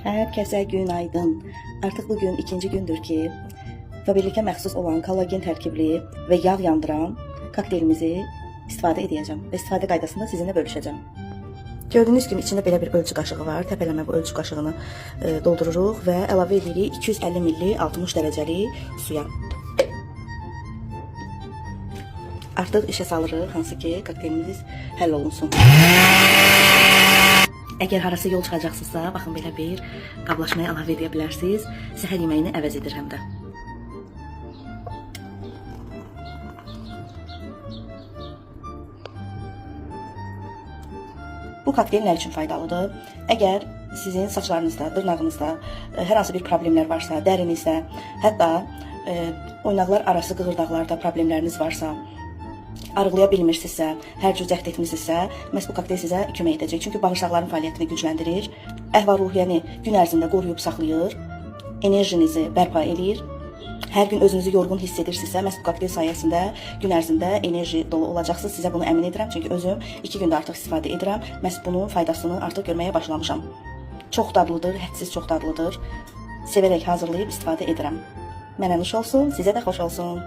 Herkese günaydın. Artık bugün ikinci gündür ki Faberlic'e məxsus olan kollagen tərkibli ve yağ yandıran kokteylimizi istifadə edəcəm və istifadə qaydasını sizinlə bölüşəcəm. Gördüyünüz kimi içində belə bir ölçü qaşığı var. Təpələmə bu ölçü qaşığını doldururuq və əlavə edirik 250 ml 60 dərəcəli suya. Artıq işə salırıq, hansı ki kokteylimiz həll olunsun. Əgər harası yol çıxacaqsınızsa, baxın belə bir qablaşmaya əlavə edə bilərsiniz. Səhər yeməyini əvəz edir həm də. Bu kokteyl nə üçün faydalıdır? Əgər sizin saçlarınızda, dırnağınızda hər hansı bir problemlər varsa, dərinizdə, hətta oynaqlar arası qığırdaqlarda problemləriniz varsa, arıqlaya bilmirsinizsə, hər cür cəhd etmirsinizsə, məhz bu kokteyl sizə kömək edəcək. Çünki bağırsaqların fəaliyyətini gücləndirir, əhval-ruhiyyəni gün ərzində qoruyub saxlayır, enerjinizi bərpa edir. Hər gün özünüzü yorğun hiss edirsinizsə, məhz bu kokteyl sayəsində gün ərzində enerji dolu olacaqsınız. Sizə bunu əmin edirəm, çünki özüm 2 gündə artıq istifadə edirəm. Məhz bunun faydasını artıq görməyə başlamışam. Çox dadlıdır, hədsiz çox dadlıdır. Sevərək hazırlayıb istifadə edirəm. Mənə nuş olsun, sizə də xoş olsun.